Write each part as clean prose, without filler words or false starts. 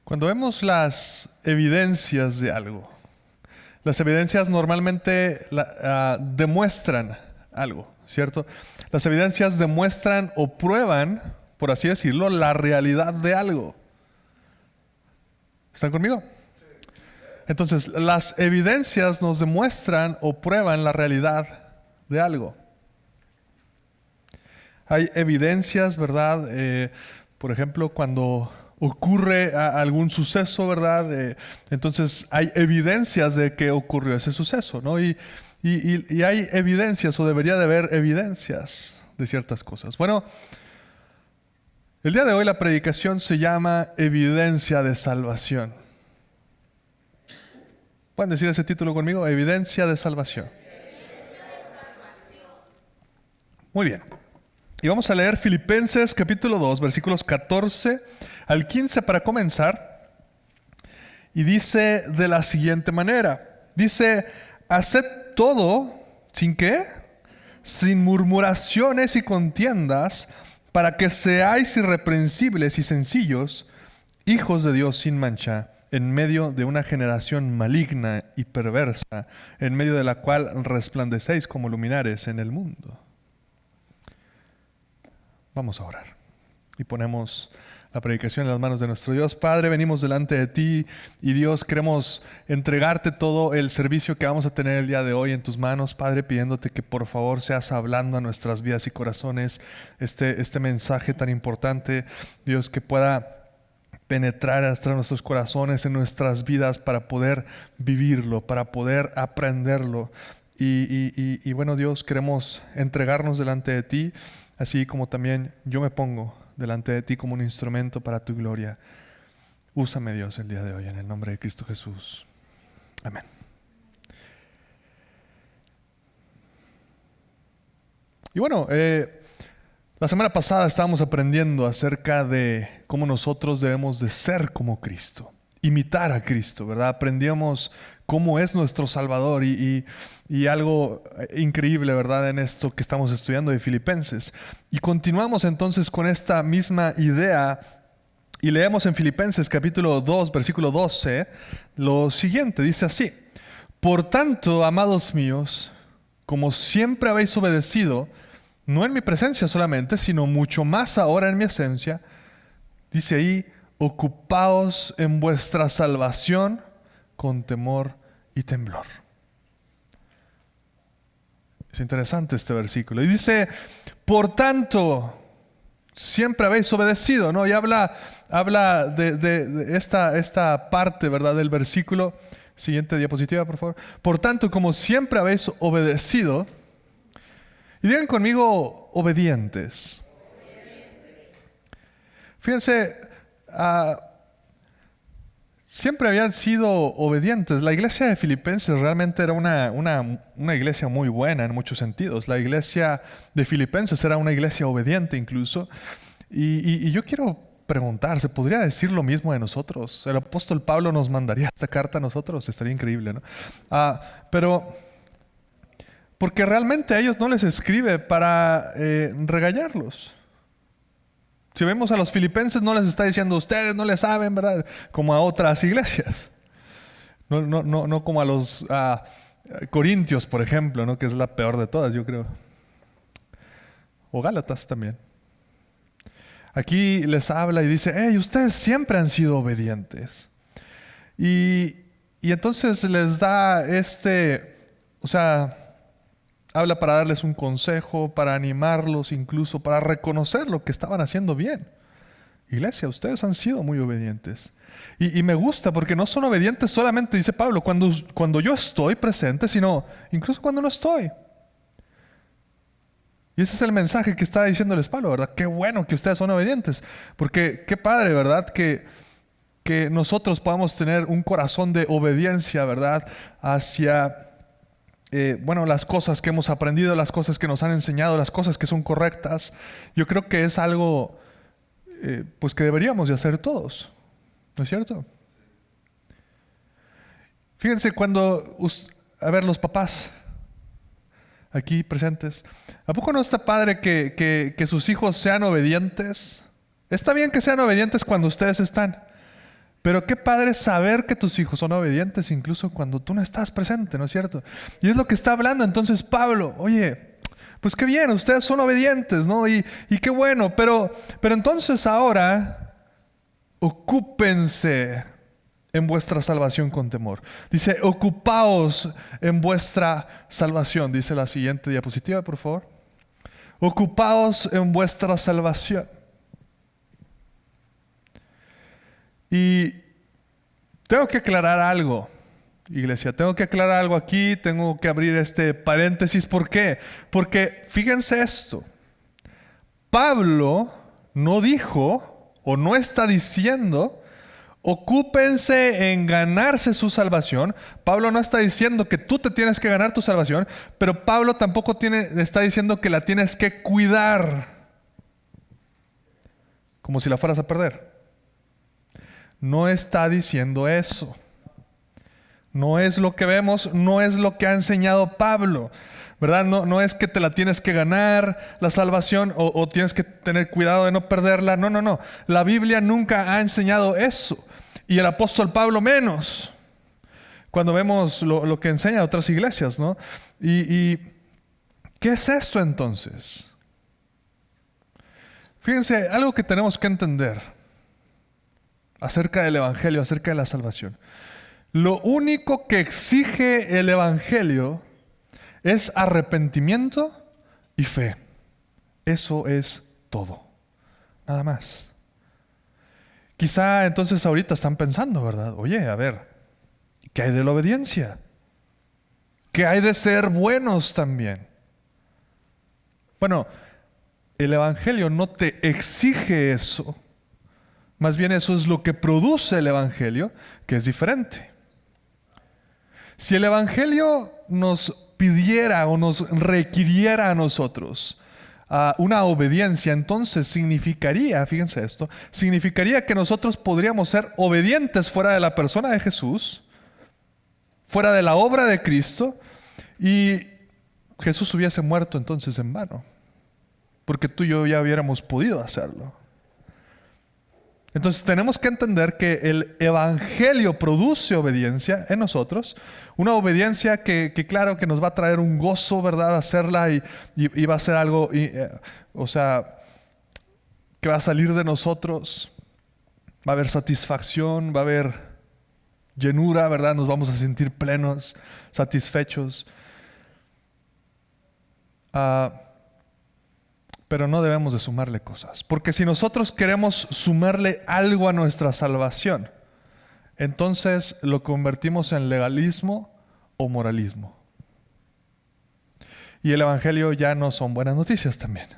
Cuando vemos las evidencias de algo, las evidencias normalmente demuestran algo, ¿cierto? Las evidencias demuestran o prueban, por así decirlo, la realidad de algo. ¿Están conmigo? Entonces, las evidencias nos demuestran o prueban la realidad de algo. Hay evidencias, ¿verdad? Por ejemplo, cuando ocurre algún suceso, ¿verdad? Entonces hay evidencias de que ocurrió ese suceso, ¿no? Y hay evidencias, o debería de haber evidencias de ciertas cosas. Bueno, el día de hoy la predicación se llama Evidencia de Salvación. ¿Pueden decir ese título conmigo? Evidencia de Salvación. Muy bien. Y vamos a leer Filipenses capítulo 2, versículos 14 al 15 para comenzar. Y dice de la siguiente manera. Dice, haced todo, ¿sin qué? Sin murmuraciones y contiendas, para que seáis irreprensibles y sencillos, hijos de Dios sin mancha, en medio de una generación maligna y perversa, en medio de la cual resplandecéis como luminares en el mundo. Vamos a orar y ponemos la predicación en las manos de nuestro Dios. Padre, venimos delante de ti y Dios, queremos entregarte todo el servicio que vamos a tener el día de hoy en tus manos, Padre, pidiéndote que por favor seas hablando a nuestras vidas y corazones este mensaje tan importante, Dios, que pueda penetrar hasta nuestros corazones, en nuestras vidas, para poder vivirlo, para poder aprenderlo. Y bueno, Dios, queremos entregarnos delante de ti, así como también yo me pongo delante de ti como un instrumento para tu gloria. Úsame, Dios, el día de hoy, en el nombre de Cristo Jesús. Amén. Y bueno, la semana pasada estábamos aprendiendo acerca de cómo nosotros debemos de ser como Cristo, imitar a Cristo, ¿verdad? Aprendíamos cómo es nuestro Salvador y algo increíble, ¿verdad? En esto que estamos estudiando de Filipenses. Y continuamos entonces con esta misma idea y leemos en Filipenses capítulo 2, versículo 12, lo siguiente, dice así: Por tanto, amados míos, como siempre habéis obedecido, no en mi presencia solamente, sino mucho más ahora en mi esencia, dice ahí, ocupaos en vuestra salvación con temor y temblor. Es interesante este versículo. Y dice, por tanto, siempre habéis obedecido, ¿no? Y habla de esta parte, ¿verdad? Del versículo. Siguiente diapositiva, por favor. Por tanto, como siempre habéis obedecido, y digan conmigo, obedientes. Fíjense, siempre habían sido obedientes. La iglesia de Filipenses realmente era una iglesia muy buena en muchos sentidos. La iglesia de Filipenses era una iglesia obediente incluso. Y yo quiero preguntar, ¿se podría decir lo mismo de nosotros? El apóstol Pablo nos mandaría esta carta a nosotros. Estaría increíble, ¿no? Pero porque realmente a ellos no les escribe para regañarlos. Si vemos a los filipenses, no les está diciendo, ustedes no le saben, ¿verdad? Como a otras iglesias. No como a los corintios, por ejemplo, ¿no? Que es la peor de todas, yo creo. O Gálatas también. Aquí les habla y dice, hey, ustedes siempre han sido obedientes. Y entonces les da habla para darles un consejo, para animarlos incluso, para reconocer lo que estaban haciendo bien. Iglesia, ustedes han sido muy obedientes. Y me gusta porque no son obedientes solamente, dice Pablo, cuando yo estoy presente, sino incluso cuando no estoy. Y ese es el mensaje que está diciéndoles Pablo, ¿verdad? Qué bueno que ustedes son obedientes. Porque qué padre, ¿verdad? Que nosotros podamos tener un corazón de obediencia, ¿verdad? Hacia las cosas que hemos aprendido, las cosas que nos han enseñado, las cosas que son correctas. Yo creo que es algo que deberíamos de hacer todos, ¿no es cierto? Fíjense los papás aquí presentes, ¿a poco no está padre que sus hijos sean obedientes? Está bien que sean obedientes cuando ustedes están, Pero qué padre saber que tus hijos son obedientes incluso cuando tú no estás presente, ¿no es cierto? Y es lo que está hablando entonces Pablo. Oye, pues qué bien, ustedes son obedientes, ¿no? Y qué bueno, pero entonces ahora ocúpense en vuestra salvación con temor. Dice, ocupaos en vuestra salvación. Dice la siguiente diapositiva, por favor. Ocupaos en vuestra salvación. Y tengo que aclarar algo, iglesia. Tengo que aclarar algo aquí. Tengo que abrir este paréntesis. ¿Por qué? Porque fíjense esto. Pablo no dijo o no está diciendo ocúpense en ganarse su salvación. Pablo no está diciendo que tú te tienes que ganar tu salvación, pero Pablo tampoco está diciendo que la tienes que cuidar como si la fueras a perder. No está diciendo eso. No es lo que vemos, no es lo que ha enseñado Pablo, ¿verdad? No es que te la tienes que ganar la salvación o tienes que tener cuidado de no perderla. No. La Biblia nunca ha enseñado eso. Y el apóstol Pablo menos, cuando vemos lo que enseña otras iglesias, ¿no? ¿Y qué es esto entonces? Fíjense, algo que tenemos que entender acerca del Evangelio, acerca de la salvación. Lo único que exige el Evangelio es arrepentimiento y fe. Eso es todo, nada más. Quizá entonces ahorita están pensando, ¿verdad? Oye, a ver, ¿qué hay de la obediencia? ¿Qué hay de ser buenos también? Bueno, el Evangelio no te exige eso. Más bien eso es lo que produce el Evangelio, que es diferente. Si el Evangelio nos pidiera o nos requiriera a nosotros una obediencia, entonces significaría, fíjense esto, significaría que nosotros podríamos ser obedientes fuera de la persona de Jesús, fuera de la obra de Cristo, y Jesús hubiese muerto entonces en vano, porque tú y yo ya hubiéramos podido hacerlo. Entonces tenemos que entender que el Evangelio produce obediencia en nosotros, una obediencia que claro que nos va a traer un gozo, ¿verdad? Hacerla y va a ser algo, o sea, que va a salir de nosotros, va a haber satisfacción, va a haber llenura, ¿verdad? Nos vamos a sentir plenos, satisfechos. Pero no debemos de sumarle cosas. Porque si nosotros queremos sumarle algo a nuestra salvación, entonces lo convertimos en legalismo o moralismo. Y el Evangelio ya no son buenas noticias también.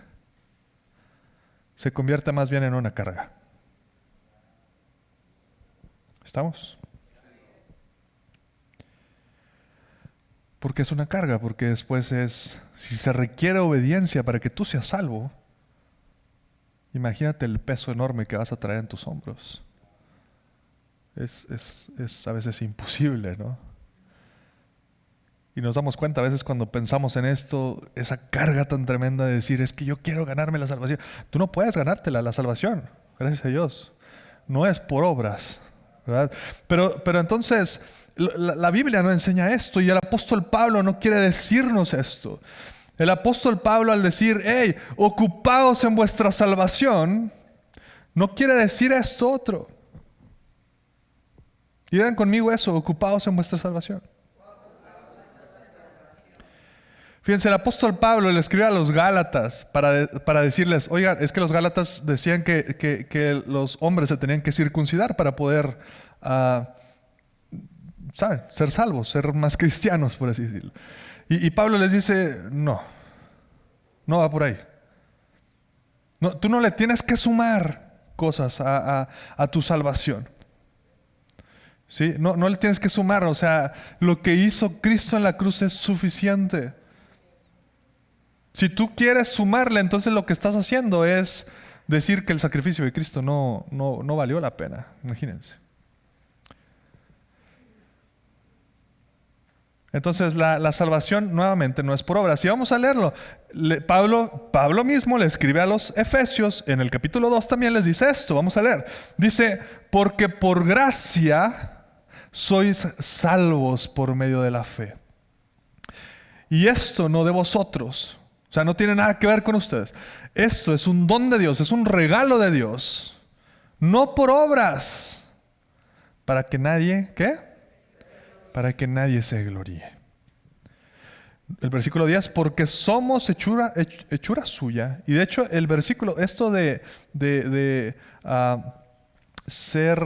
Se convierte más bien en una carga. ¿Estamos? Porque es una carga, porque después si se requiere obediencia para que tú seas salvo, imagínate el peso enorme que vas a traer en tus hombros. Es a veces imposible, ¿no? Y nos damos cuenta a veces cuando pensamos en esto, esa carga tan tremenda de decir, es que yo quiero ganarme la salvación. Tú no puedes ganártela, la salvación, gracias a Dios. No es por obras, ¿verdad? Pero entonces la Biblia no enseña esto y el apóstol Pablo no quiere decirnos esto. El apóstol Pablo al decir, hey, ocupaos en vuestra salvación, no quiere decir esto otro. Y digan conmigo eso, ocupaos en vuestra salvación. Fíjense, el apóstol Pablo le escribe a los Gálatas para decirles, oigan, es que los Gálatas decían que los hombres se tenían que circuncidar para poder ser salvos, ser más cristianos, por así decirlo. Y Pablo les dice, no va por ahí. No, tú no le tienes que sumar cosas a tu salvación. ¿Sí? No le tienes que sumar, o sea, lo que hizo Cristo en la cruz es suficiente. Si tú quieres sumarle, entonces lo que estás haciendo es decir que el sacrificio de Cristo no valió la pena, imagínense. Entonces la salvación nuevamente no es por obras. Y vamos a leerlo. Pablo mismo le escribe a los Efesios, en el capítulo 2 también les dice esto. Vamos a leer. Dice, porque por gracia sois salvos por medio de la fe. Y esto no de vosotros. O sea, no tiene nada que ver con ustedes. Esto es un don de Dios, es un regalo de Dios. No por obras. Para que nadie, ¿qué? Para que nadie se gloríe. El versículo 10, porque somos hechura suya. Y de hecho el versículo, esto de ser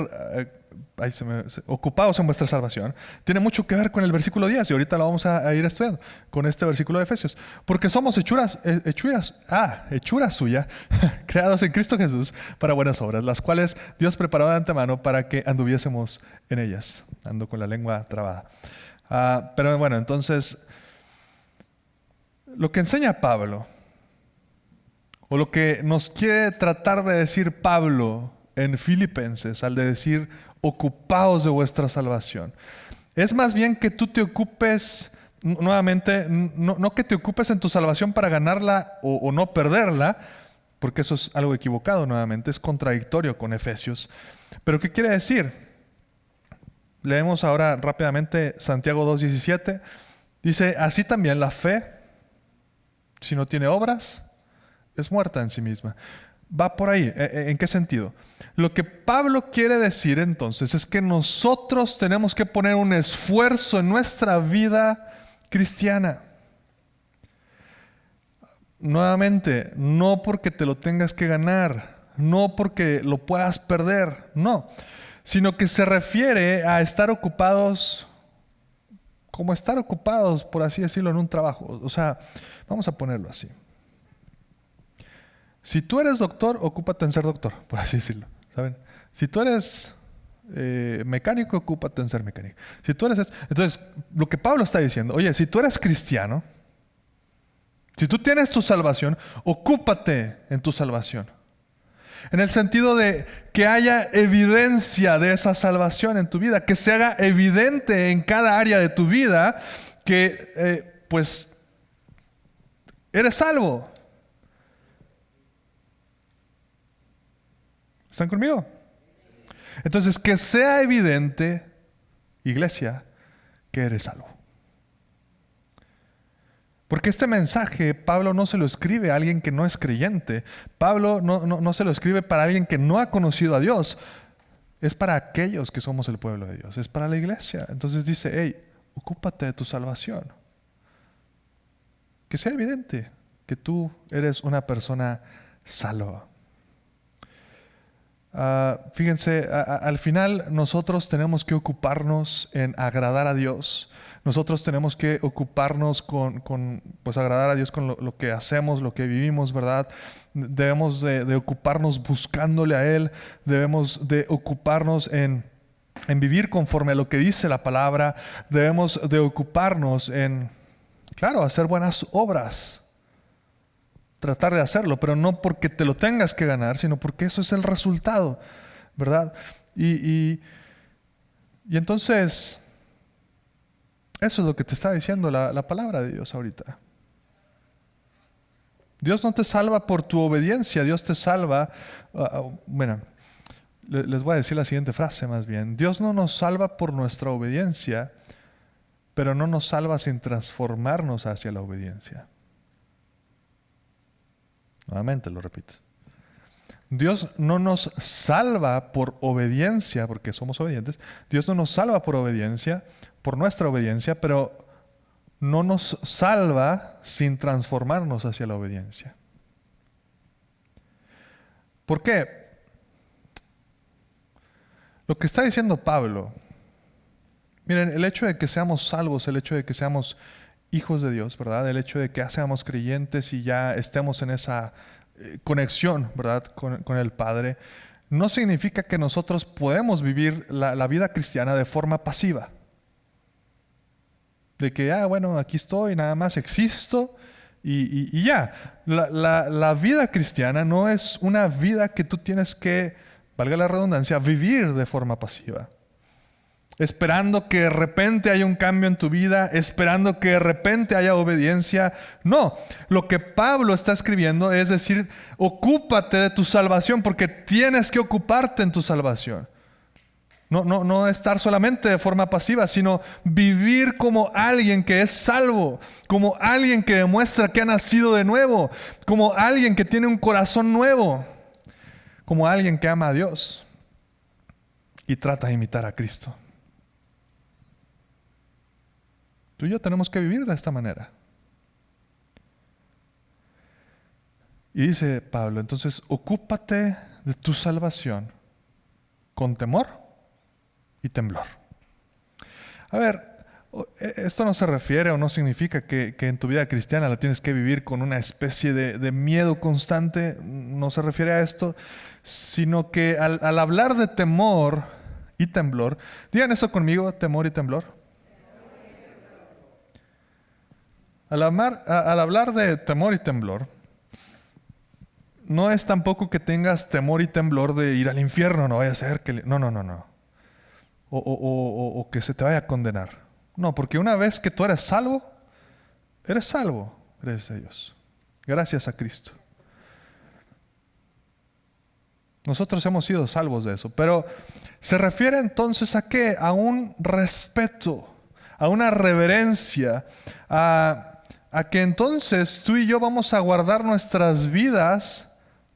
ocupados en vuestra salvación, tiene mucho que ver con el versículo 10. Y ahorita lo vamos a ir estudiando con este versículo de Efesios. Porque somos hechura suya, creados en Cristo Jesús para buenas obras, las cuales Dios preparó de antemano para que anduviésemos en ellas. Ando con la lengua trabada. Pero bueno, entonces, lo que enseña Pablo, o lo que nos quiere tratar de decir Pablo en Filipenses, al de decir, ocupaos de vuestra salvación, es más bien que tú te ocupes, nuevamente, no que te ocupes en tu salvación para ganarla o no perderla, porque eso es algo equivocado nuevamente, es contradictorio con Efesios. Pero ¿qué quiere decir? Leemos ahora rápidamente Santiago 2:17. Dice, así también la fe, si no tiene obras, es muerta en sí misma. Va por ahí. ¿En qué sentido? Lo que Pablo quiere decir entonces es que nosotros tenemos que poner un esfuerzo en nuestra vida cristiana. Nuevamente, no porque te lo tengas que ganar, no porque lo puedas perder, no, sino que se refiere a estar ocupados, como estar ocupados, por así decirlo, en un trabajo. O sea, vamos a ponerlo así. Si tú eres doctor, ocúpate en ser doctor, por así decirlo, ¿saben? Si tú eres mecánico, ocúpate en ser mecánico. Si tú eres... Entonces, lo que Pablo está diciendo, oye, si tú eres cristiano, si tú tienes tu salvación, ocúpate en tu salvación. En el sentido de que haya evidencia de esa salvación en tu vida, que se haga evidente en cada área de tu vida que, pues, eres salvo. ¿Están conmigo? Entonces, que sea evidente, iglesia, que eres salvo. Porque este mensaje Pablo no se lo escribe a alguien que no es creyente. Pablo no se lo escribe para alguien que no ha conocido a Dios. Es para aquellos que somos el pueblo de Dios. Es para la iglesia. Entonces dice, hey, ocúpate de tu salvación. Que sea evidente que tú eres una persona salva. Fíjense, al final nosotros tenemos que ocuparnos en agradar a Dios. Nosotros tenemos que ocuparnos pues agradar a Dios con lo que hacemos, lo que vivimos, ¿verdad? Debemos de ocuparnos buscándole a Él. Debemos de ocuparnos en vivir conforme a lo que dice la palabra. Debemos de ocuparnos en, claro, hacer buenas obras. Tratar de hacerlo, pero no porque te lo tengas que ganar, sino porque eso es el resultado, ¿verdad? Y entonces, eso es lo que te está diciendo la palabra de Dios ahorita. Dios no te salva por tu obediencia, Dios te salva, bueno, les voy a decir la siguiente frase más bien. Dios no nos salva por nuestra obediencia, pero no nos salva sin transformarnos hacia la obediencia. Nuevamente lo repito. Dios no nos salva por obediencia, porque somos obedientes. Dios no nos salva por obediencia, por nuestra obediencia, pero no nos salva sin transformarnos hacia la obediencia. ¿Por qué? Lo que está diciendo Pablo, miren, el hecho de que seamos salvos, el hecho de que seamos hijos de Dios, ¿verdad? El hecho de que ya seamos creyentes y ya estemos en esa conexión, ¿verdad? Con el Padre, no significa que nosotros podemos vivir la vida cristiana de forma pasiva. De que, bueno, aquí estoy, nada más existo y ya. La vida cristiana no es una vida que tú tienes que, valga la redundancia, vivir de forma pasiva. esperando que de repente haya un cambio en tu vida, esperando que de repente haya obediencia. No, lo que Pablo está escribiendo es decir, ocúpate de tu salvación porque tienes que ocuparte en tu salvación. No estar solamente de forma pasiva, sino vivir como alguien que es salvo, como alguien que demuestra que ha nacido de nuevo, como alguien que tiene un corazón nuevo, como alguien que ama a Dios y trata de imitar a Cristo. Tú y yo tenemos que vivir de esta manera. Y dice Pablo, entonces ocúpate de tu salvación con temor y temblor. A ver, esto no se refiere o no significa que en tu vida cristiana la tienes que vivir con una especie de miedo constante. No se refiere a esto, sino que al hablar de temor y temblor, digan eso conmigo, temor y temblor. Al hablar de temor y temblor, no es tampoco que tengas temor y temblor de ir al infierno, no vaya a ser que... No. O que se te vaya a condenar. No, porque una vez que tú eres salvo, gracias a Dios, gracias a Cristo. Nosotros hemos sido salvos de eso, pero se refiere entonces a qué? A un respeto, a una reverencia, a que entonces tú y yo vamos a guardar nuestras vidas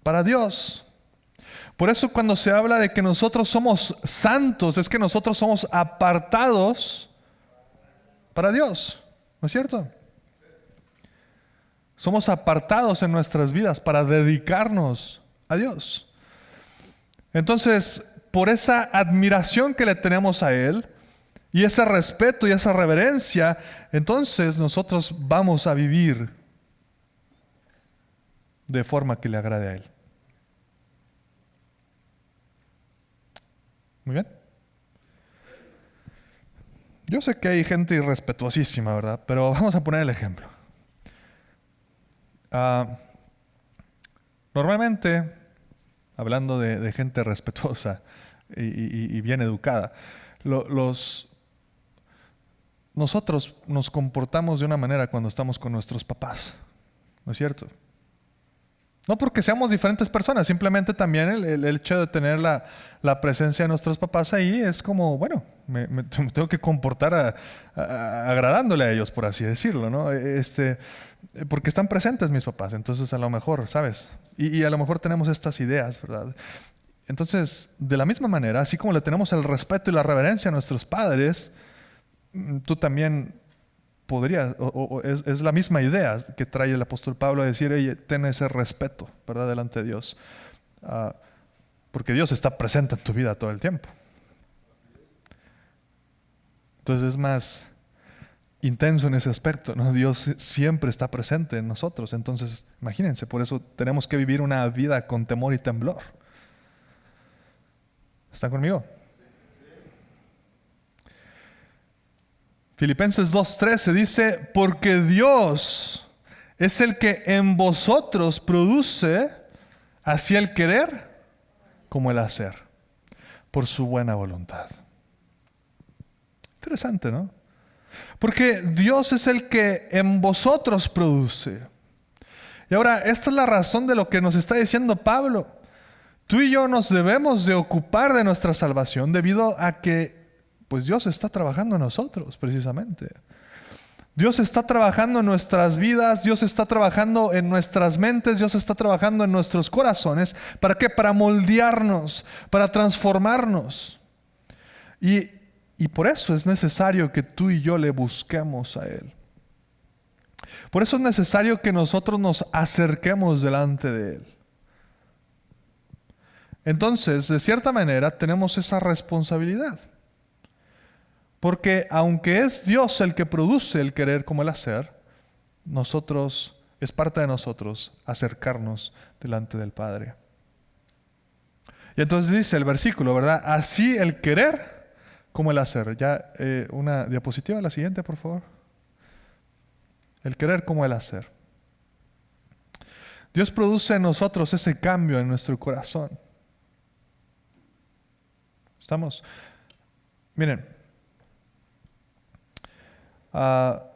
para Dios. Por eso cuando se habla de que nosotros somos santos, es que nosotros somos apartados para Dios, ¿no es cierto? Somos apartados en nuestras vidas para dedicarnos a Dios. Entonces, por esa admiración que le tenemos a Él, y ese respeto y esa reverencia, entonces nosotros vamos a vivir de forma que le agrade a Él. Muy bien. Yo sé que hay gente irrespetuosísima, ¿verdad? Pero vamos a poner el ejemplo. Normalmente, hablando de gente respetuosa y bien educada, nosotros nos comportamos de una manera cuando estamos con nuestros papás, ¿no es cierto? No porque seamos diferentes personas, simplemente también el hecho de tener la presencia de nuestros papás ahí es como, bueno, me tengo que comportar agradándole a ellos, por así decirlo, ¿no? Porque están presentes mis papás, entonces a lo mejor, ¿sabes? Y a lo mejor tenemos estas ideas, ¿verdad? Entonces, de la misma manera, así como le tenemos el respeto y la reverencia a nuestros padres, tú también podrías, es la misma idea que trae el apóstol Pablo a decir, hey, ten ese respeto, ¿verdad? Delante de Dios. Porque Dios está presente en tu vida todo el tiempo. Entonces es más intenso en ese aspecto, ¿no? Dios siempre está presente en nosotros. Entonces, imagínense, por eso tenemos que vivir una vida con temor y temblor. ¿Están conmigo? Filipenses 2:13 dice, porque Dios es el que en vosotros produce así el querer como el hacer, por su buena voluntad. Interesante, ¿no? Porque Dios es el que en vosotros produce. Y ahora, esta es la razón de lo que nos está diciendo Pablo. Tú y yo nos debemos de ocupar de nuestra salvación debido a que pues Dios está trabajando en nosotros, precisamente. Dios está trabajando en nuestras vidas, Dios está trabajando en nuestras mentes, Dios está trabajando en nuestros corazones. ¿Para qué? Para moldearnos, para transformarnos. Y por eso es necesario que tú y yo le busquemos a Él. Por eso es necesario que nosotros nos acerquemos delante de Él. Entonces, de cierta manera, tenemos esa responsabilidad. Porque aunque es Dios el que produce el querer como el hacer, es parte de nosotros acercarnos delante del Padre. Y entonces dice el versículo, ¿verdad? Así el querer como el hacer. Ya una diapositiva, la siguiente, por favor. El querer como el hacer. Dios produce en nosotros ese cambio en nuestro corazón. ¿Estamos? Miren, ah,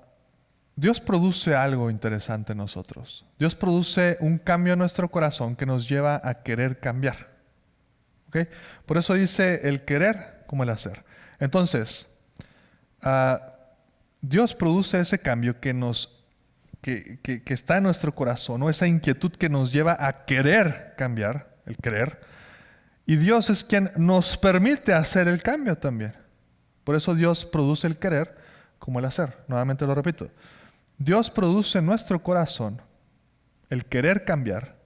Dios produce algo interesante en nosotros. Dios produce un cambio en nuestro corazón que nos lleva a querer cambiar. ¿Ok? Por eso dice el querer como el hacer. Entonces, Dios produce ese cambio que está en nuestro corazón, ¿no? Esa inquietud que nos lleva a querer cambiar, el querer. Y Dios es quien nos permite hacer el cambio también. Por eso Dios produce el querer como el hacer. Nuevamente lo repito. Dios produce en nuestro corazón el querer cambiar,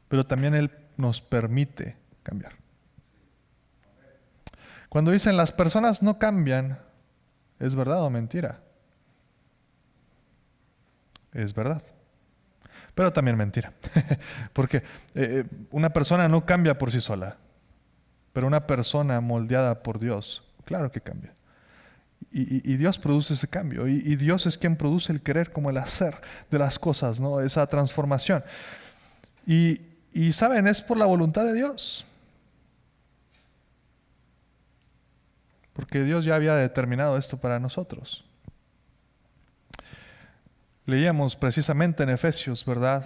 pero también Él nos permite cambiar. Cuando dicen las personas no cambian, ¿es verdad o mentira? Es verdad. Pero también mentira. Porque una persona no cambia por sí sola, pero una persona moldeada por Dios, claro que cambia. Y Dios produce ese cambio. Y Dios es quien produce el querer como el hacer de las cosas, ¿no? Esa transformación. Y saben, es por la voluntad de Dios. Porque Dios ya había determinado esto para nosotros. Leíamos precisamente en Efesios, ¿verdad?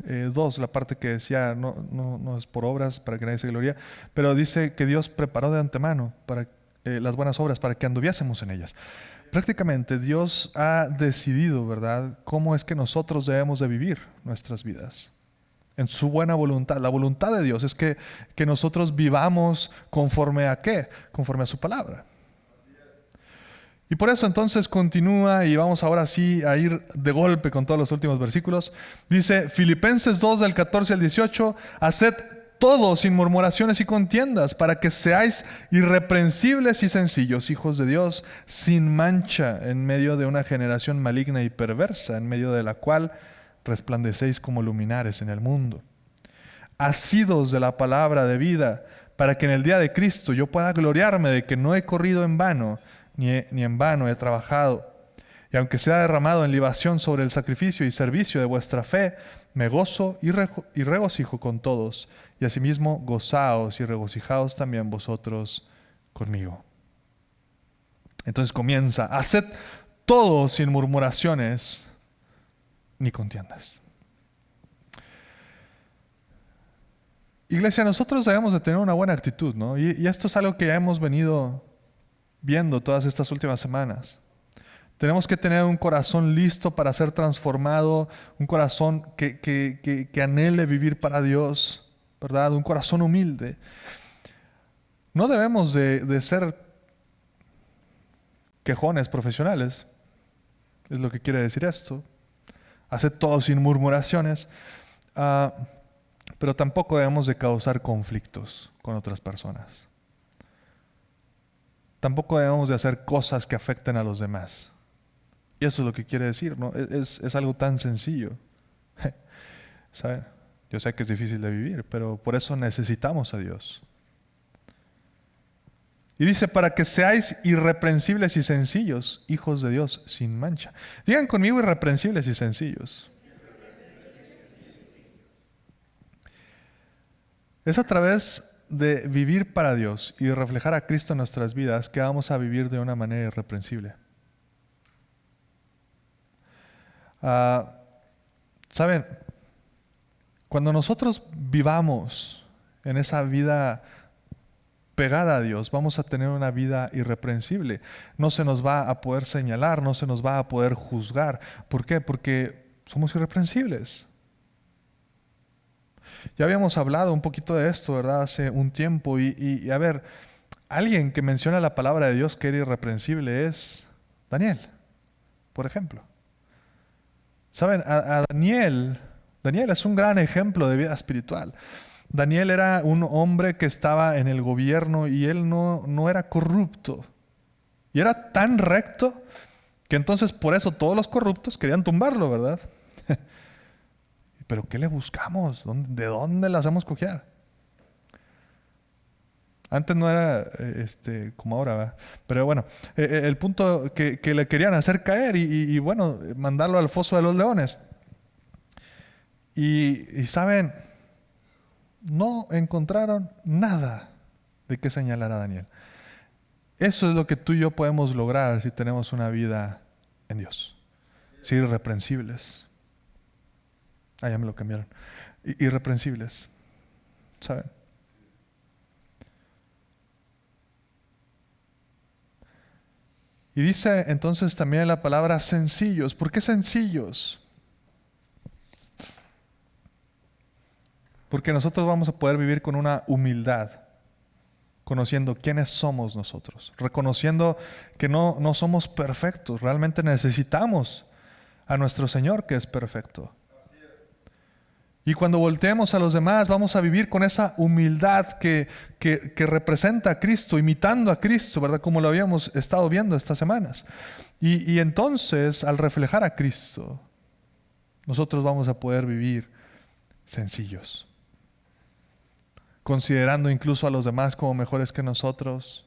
2, la parte que decía, no es por obras para que nadie se glorie, pero dice que Dios preparó de antemano para las buenas obras para que anduviésemos en ellas. Prácticamente Dios ha decidido, ¿verdad?, cómo es que nosotros debemos de vivir nuestras vidas. En su buena voluntad. La voluntad de Dios es que nosotros vivamos conforme a ¿qué? Conforme a su palabra. Y por eso entonces continúa y vamos ahora sí a ir de golpe con todos los últimos versículos. Dice Filipenses 2 del 14 al 18, haced todo sin murmuraciones y contiendas, para que seáis irreprensibles y sencillos, hijos de Dios, sin mancha, en medio de una generación maligna y perversa, en medio de la cual resplandecéis como luminares en el mundo. Asidos de la palabra de vida, para que en el día de Cristo yo pueda gloriarme de que no he corrido en vano, ni en vano he trabajado. Y aunque sea derramado en libación sobre el sacrificio y servicio de vuestra fe, me gozo y regocijo con todos. Y asimismo gozaos y regocijaos también vosotros conmigo. Entonces comienza, haced todo sin murmuraciones ni contiendas. Iglesia, nosotros debemos de tener una buena actitud, ¿no? Y esto es algo que ya hemos venido viendo todas estas últimas semanas. Tenemos que tener un corazón listo para ser transformado, un corazón que anhele vivir para Dios, ¿verdad? Un corazón humilde. No debemos de ser quejones profesionales, es lo que quiere decir esto. Hacer todo sin murmuraciones, pero tampoco debemos de causar conflictos con otras personas. Tampoco debemos de hacer cosas que afecten a los demás. Y eso es lo que quiere decir, ¿no? Es algo tan sencillo. ¿Saben? Yo sé que es difícil de vivir, pero por eso necesitamos a Dios. Y dice, para que seáis irreprensibles y sencillos, hijos de Dios, sin mancha. Digan conmigo, irreprensibles y sencillos. Es a través de vivir para Dios y de reflejar a Cristo en nuestras vidas que vamos a vivir de una manera irreprensible. ¿Saben? Cuando nosotros vivamos en esa vida pegada a Dios, vamos a tener una vida irreprensible. No se nos va a poder señalar, no se nos va a poder juzgar. ¿Por qué? Porque somos irreprensibles. Ya habíamos hablado un poquito de esto, ¿verdad? Hace un tiempo. Y a ver, alguien que menciona la palabra de Dios que era irreprensible es Daniel, por ejemplo. ¿Saben? A Daniel es un gran ejemplo de vida espiritual. Daniel era un hombre que estaba en el gobierno y él no era corrupto. Y era tan recto que entonces por eso todos los corruptos querían tumbarlo, ¿verdad? ¿Pero qué le buscamos? ¿De dónde la hacemos cojear? Antes no era como ahora, ¿verdad? Pero bueno, el punto que le querían hacer caer y bueno, mandarlo al foso de los leones. Y saben, no encontraron nada de qué señalar a Daniel. Eso es lo que tú y yo podemos lograr si tenemos una vida en Dios. Sí, irreprensibles. Ya me lo cambiaron. Irreprensibles. ¿Saben? Y dice entonces también la palabra sencillos. ¿Por qué sencillos? Porque nosotros vamos a poder vivir con una humildad, conociendo quiénes somos nosotros, reconociendo que no somos perfectos, realmente necesitamos a nuestro Señor que es perfecto. Y cuando volteemos a los demás, vamos a vivir con esa humildad que representa a Cristo, imitando a Cristo, ¿verdad? Como lo habíamos estado viendo estas semanas. Y entonces, al reflejar a Cristo, nosotros vamos a poder vivir sencillos, considerando incluso a los demás como mejores que nosotros,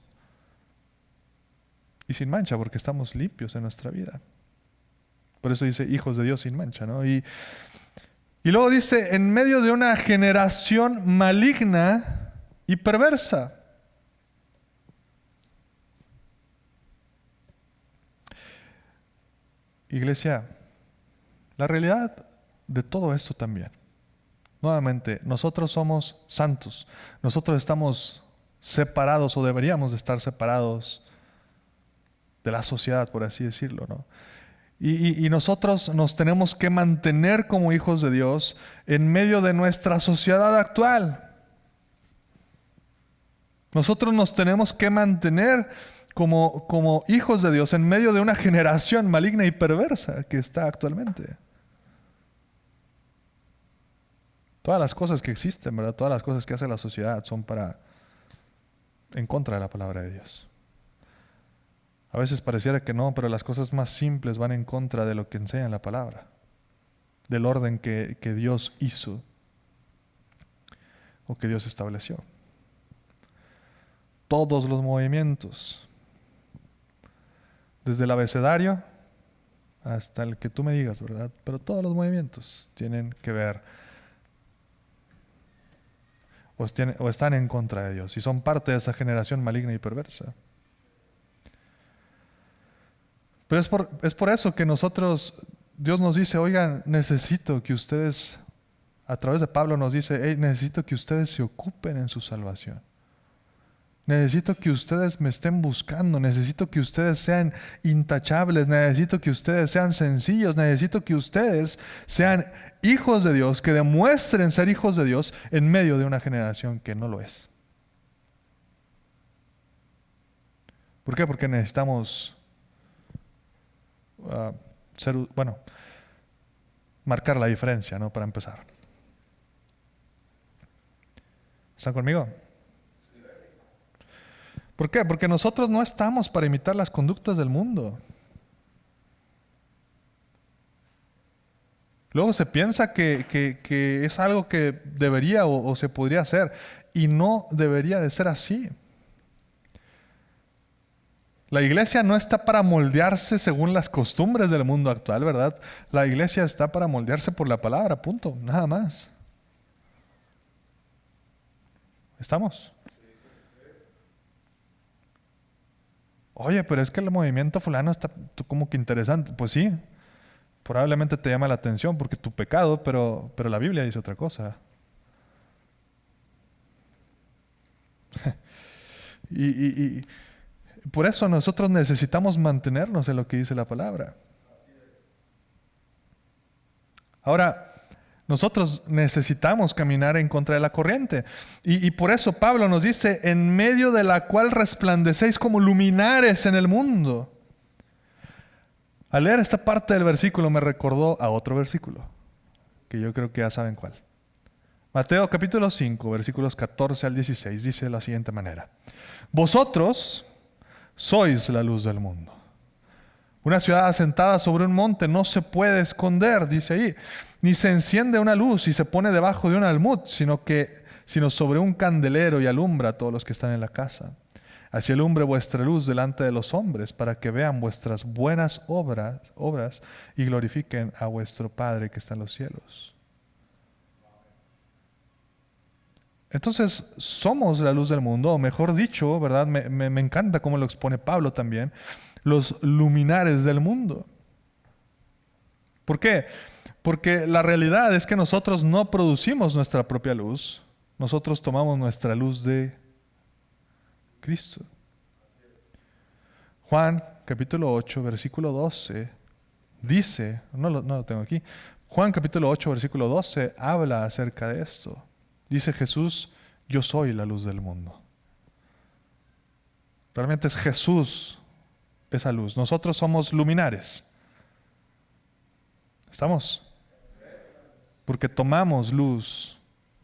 y sin mancha, porque estamos limpios en nuestra vida. Por eso dice hijos de Dios sin mancha, ¿no? Y luego dice, en medio de una generación maligna y perversa. Iglesia, la realidad de todo esto también. Nuevamente, nosotros somos santos. Nosotros estamos separados o deberíamos de estar separados de la sociedad, por así decirlo, ¿no? Y nosotros nos tenemos que mantener como hijos de Dios en medio de nuestra sociedad actual. Nosotros nos tenemos que mantener como hijos de Dios en medio de una generación maligna y perversa que está actualmente. Todas las cosas que existen, ¿verdad? Todas las cosas que hace la sociedad son en contra de la palabra de Dios. A veces pareciera que no, pero las cosas más simples van en contra de lo que enseña la palabra, del orden que Dios hizo o que Dios estableció. Todos los movimientos, desde el abecedario hasta el que tú me digas, ¿verdad? Pero todos los movimientos tienen que ver o están en contra de Dios y son parte de esa generación maligna y perversa. Pero es por eso que Dios nos dice, oigan, necesito que ustedes, a través de Pablo nos dice, hey, necesito que ustedes se ocupen en su salvación. Necesito que ustedes me estén buscando, necesito que ustedes sean intachables, necesito que ustedes sean sencillos, necesito que ustedes sean hijos de Dios, que demuestren ser hijos de Dios en medio de una generación que no lo es. ¿Por qué? Porque necesitamos marcar la diferencia, ¿no? Para empezar. ¿Están conmigo? ¿Por qué? Porque nosotros no estamos para imitar las conductas del mundo. Luego se piensa que es algo que debería o se podría hacer y no debería de ser así. La iglesia no está para moldearse según las costumbres del mundo actual, ¿verdad? La iglesia está para moldearse por la palabra, punto, nada más. ¿Estamos? Oye, pero es que el movimiento fulano está como que interesante. Pues sí, probablemente te llama la atención porque es tu pecado, pero la Biblia dice otra cosa. y por eso nosotros necesitamos mantenernos en lo que dice la palabra. Ahora, nosotros necesitamos caminar en contra de la corriente. Y por eso Pablo nos dice, en medio de la cual resplandecéis como luminares en el mundo. Al leer esta parte del versículo me recordó a otro versículo, que yo creo que ya saben cuál. Mateo capítulo 5, versículos 14 al 16, dice de la siguiente manera. Vosotros sois la luz del mundo. Una ciudad asentada sobre un monte no se puede esconder, dice ahí, ni se enciende una luz y se pone debajo de un almud, sino sobre un candelero y alumbra a todos los que están en la casa. Así alumbre vuestra luz delante de los hombres, para que vean vuestras buenas obras y glorifiquen a vuestro Padre que está en los cielos. Entonces, somos la luz del mundo, o mejor dicho, ¿verdad? Me encanta cómo lo expone Pablo también, los luminares del mundo. ¿Por qué? Porque la realidad es que nosotros no producimos nuestra propia luz. Nosotros tomamos nuestra luz de Cristo. Juan capítulo 8, versículo 12, dice, no lo tengo aquí, Juan capítulo 8, versículo 12, habla acerca de esto. Dice Jesús, yo soy la luz del mundo. Realmente es Jesús esa luz. Nosotros somos luminares. ¿Estamos? Porque tomamos luz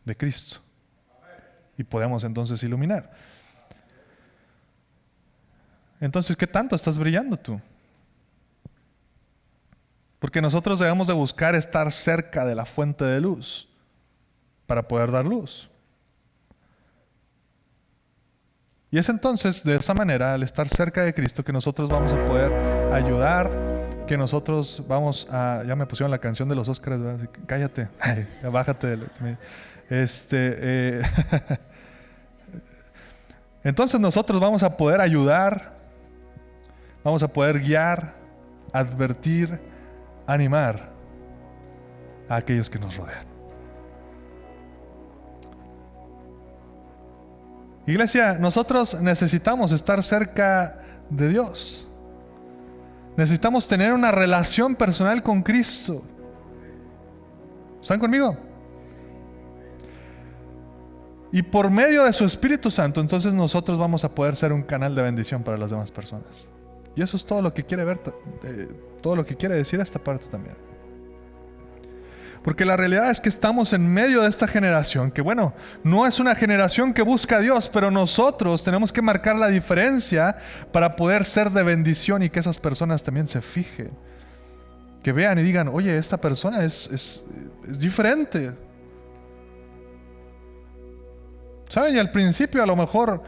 de Cristo. Y podemos entonces iluminar. Entonces, ¿qué tanto estás brillando tú? Porque nosotros debemos de buscar estar cerca de la fuente de luz para poder dar luz. Y es entonces de esa manera, al estar cerca de Cristo, que nosotros vamos a poder ayudar, que nosotros vamos a... Ya me pusieron la canción de los Óscares, ¿verdad? Cállate, ya bájate. Entonces nosotros vamos a poder ayudar, vamos a poder guiar, advertir, animar a aquellos que nos rodean. Iglesia, nosotros necesitamos estar cerca de Dios. Necesitamos tener una relación personal con Cristo. ¿Están conmigo? Y por medio de su Espíritu Santo, entonces nosotros vamos a poder ser un canal de bendición para las demás personas. Y eso es todo lo que quiere ver, todo lo que quiere decir esta parte también. Porque la realidad es que estamos en medio de esta generación, que bueno, no es una generación que busca a Dios, pero nosotros tenemos que marcar la diferencia para poder ser de bendición y que esas personas también se fijen. Que vean y digan, oye, esta persona es diferente. ¿Saben? Y al principio a lo mejor,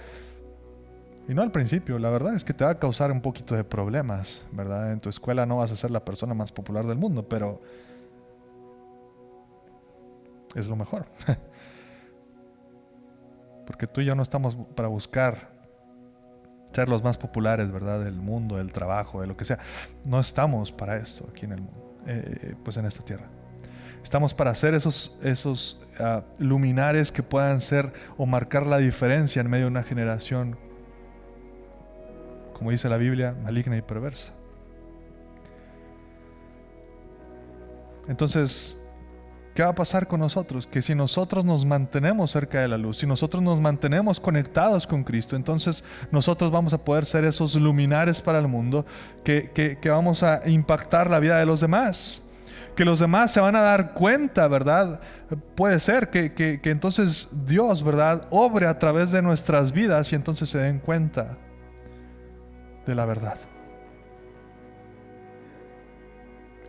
y no al principio, la verdad es que te va a causar un poquito de problemas, ¿verdad? En tu escuela no vas a ser la persona más popular del mundo, pero es lo mejor. Porque tú y yo no estamos para buscar ser los más populares, ¿verdad? Del mundo, del trabajo, de lo que sea. No estamos para eso aquí en el mundo, pues en esta tierra. Estamos para hacer esos luminares que puedan ser o marcar la diferencia en medio de una generación, como dice la Biblia, maligna y perversa. Entonces, ¿qué va a pasar con nosotros? Que si nosotros nos mantenemos cerca de la luz, si nosotros nos mantenemos conectados con Cristo, entonces nosotros vamos a poder ser esos luminares para el mundo que vamos a impactar la vida de los demás. Que los demás se van a dar cuenta, ¿verdad? Puede ser que entonces Dios, ¿verdad?, obre a través de nuestras vidas y entonces se den cuenta de la verdad.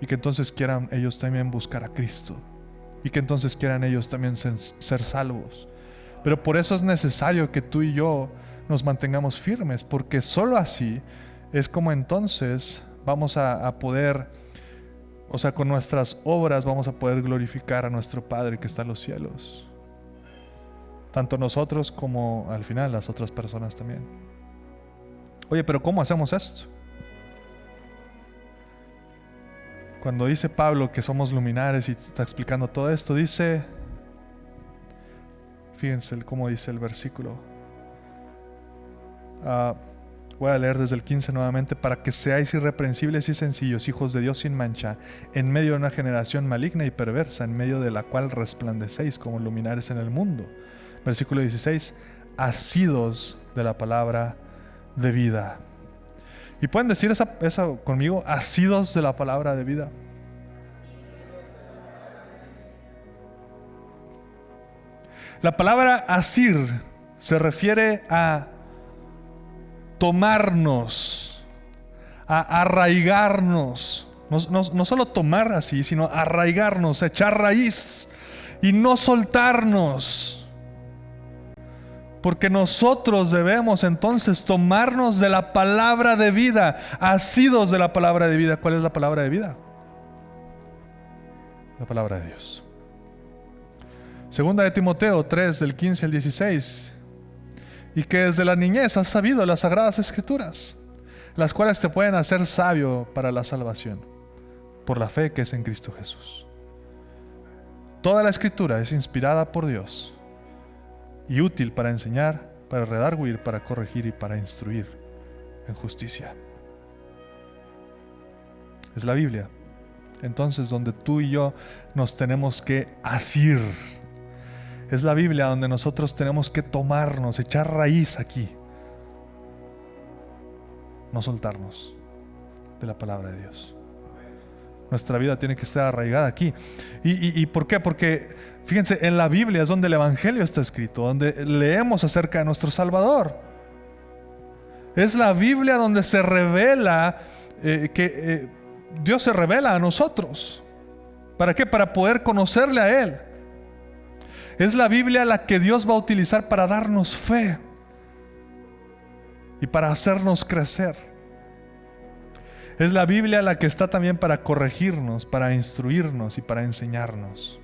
Y que entonces quieran ellos también buscar a Cristo. Y que entonces quieran ellos también ser salvos. Pero por eso es necesario que tú y yo nos mantengamos firmes, porque solo así es como entonces vamos a poder, o sea, con nuestras obras vamos a poder glorificar a nuestro Padre que está en los cielos. Tanto nosotros como al final las otras personas también. Oye, pero ¿cómo hacemos esto? Cuando dice Pablo que somos luminares y está explicando todo esto, dice, fíjense cómo dice el versículo. Voy a leer desde el 15 nuevamente. Para que seáis irreprensibles y sencillos, hijos de Dios sin mancha, en medio de una generación maligna y perversa, en medio de la cual resplandecéis como luminares en el mundo. Versículo 16, asidos de la palabra de vida. ¿Y pueden decir esa conmigo? Asidos de la palabra de vida. La palabra asir se refiere a tomarnos, a arraigarnos. No solo tomar así, sino arraigarnos, echar raíz y no soltarnos. Porque nosotros debemos entonces tomarnos de la palabra de vida, asidos de la palabra de vida. ¿Cuál es la palabra de vida? La palabra de Dios. Segunda de Timoteo 3, del 15 al 16. Y que desde la niñez has sabido las sagradas escrituras, las cuales te pueden hacer sabio para la salvación. por la fe que es en Cristo Jesús. Toda la Escritura es inspirada por Dios y útil para enseñar, para redarguir, para corregir y para instruir en justicia. Es la Biblia. Entonces, donde tú y yo nos tenemos que asir. Es la Biblia donde nosotros tenemos que tomarnos, echar raíz aquí. No soltarnos de la palabra de Dios. Nuestra vida tiene que estar arraigada aquí. ¿Y por qué? Porque, fíjense, en la Biblia es donde el Evangelio está escrito, donde leemos acerca de nuestro Salvador. Es la Biblia donde se revela Dios se revela a nosotros. ¿Para qué? Para poder conocerle a Él. Es la Biblia la que Dios va a utilizar para darnos fe y para hacernos crecer. Es la Biblia la que está también para corregirnos, para instruirnos y para enseñarnos.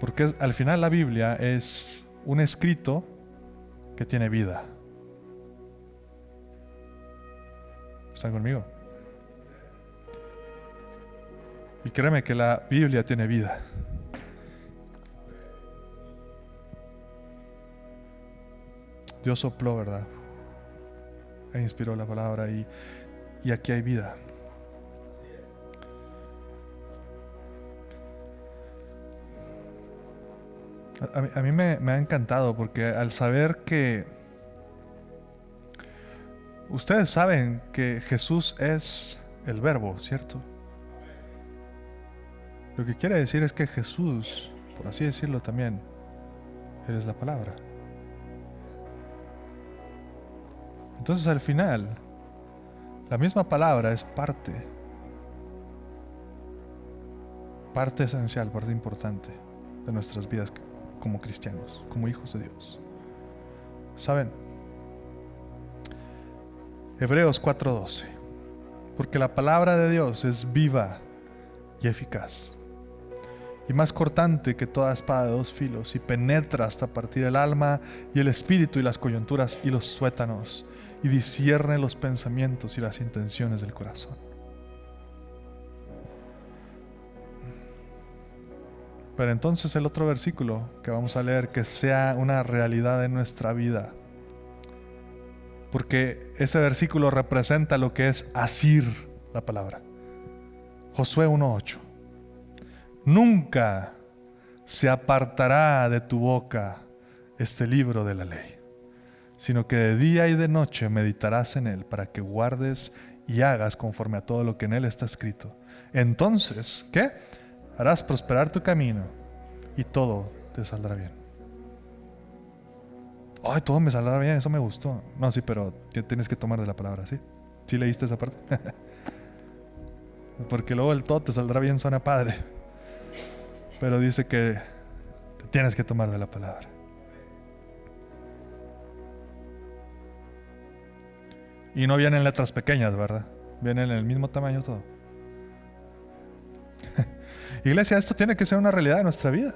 Porque al final la Biblia es un escrito que tiene vida. ¿Están conmigo? Y créeme que la Biblia tiene vida. Dios sopló, ¿verdad? E inspiró la palabra y aquí hay vida. A mí me ha encantado porque al saber que ustedes saben que Jesús es el Verbo, ¿cierto? Lo que quiere decir es que Jesús, por así decirlo también, eres la palabra. Entonces al final, la misma palabra es parte esencial, parte importante de nuestras vidas como cristianos, como hijos de Dios. ¿Saben? Hebreos 4:12. Porque la palabra de Dios es viva y eficaz, y más cortante que toda espada de dos filos, y penetra hasta partir el alma y el espíritu y las coyunturas y los tuétanos, y discierne los pensamientos y las intenciones del corazón. Pero entonces el otro versículo que vamos a leer, que sea una realidad en nuestra vida, porque ese versículo representa lo que es asir la palabra. Josué 1:8. Nunca se apartará de tu boca este libro de la ley, sino que de día y de noche meditarás en él, para que guardes y hagas conforme a todo lo que en él está escrito. Entonces, ¿qué? Harás prosperar tu camino y todo te saldrá bien. Ay, todo me saldrá bien, eso me gustó. No, sí, pero tienes que tomar de la palabra, ¿sí? ¿Sí leíste esa parte? Porque luego el todo te saldrá bien suena padre, pero dice que te tienes que tomar de la palabra. Y no vienen letras pequeñas, ¿verdad? Vienen en el mismo tamaño todo. Iglesia, esto tiene que ser una realidad de nuestra vida.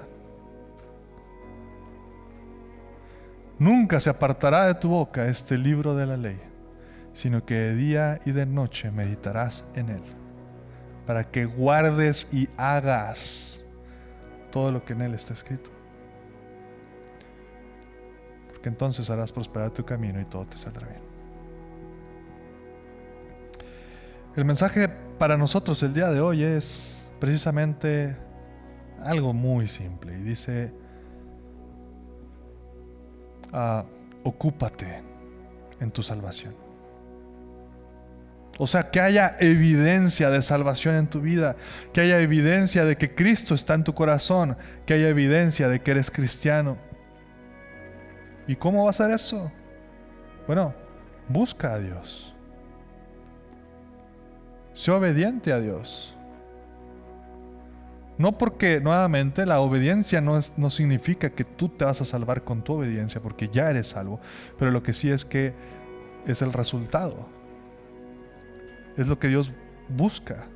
Nunca se apartará de tu boca este libro de la ley, sino que de día y de noche meditarás en él, para que guardes y hagas todo lo que en él está escrito. Porque entonces harás prosperar tu camino y todo te saldrá bien. El mensaje para nosotros el día de hoy es precisamente algo muy simple. Y dice, ocúpate en tu salvación. O sea, que haya evidencia de salvación en tu vida, que haya evidencia de que Cristo está en tu corazón, que haya evidencia de que eres cristiano. ¿Y cómo va a ser eso? Bueno, busca a Dios. Sé obediente a Dios. No porque, nuevamente, la obediencia no significa que tú te vas a salvar con tu obediencia, porque ya eres salvo. Pero lo que sí es que es el resultado. Es lo que Dios busca.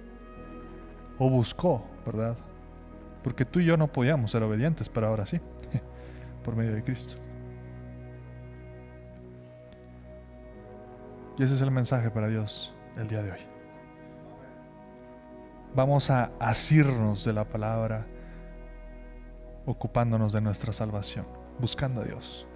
O buscó, ¿verdad? Porque tú y yo no podíamos ser obedientes, pero ahora sí. Por medio de Cristo. Y ese es el mensaje para Dios el día de hoy. Vamos a asirnos de la palabra, ocupándonos de nuestra salvación, buscando a Dios.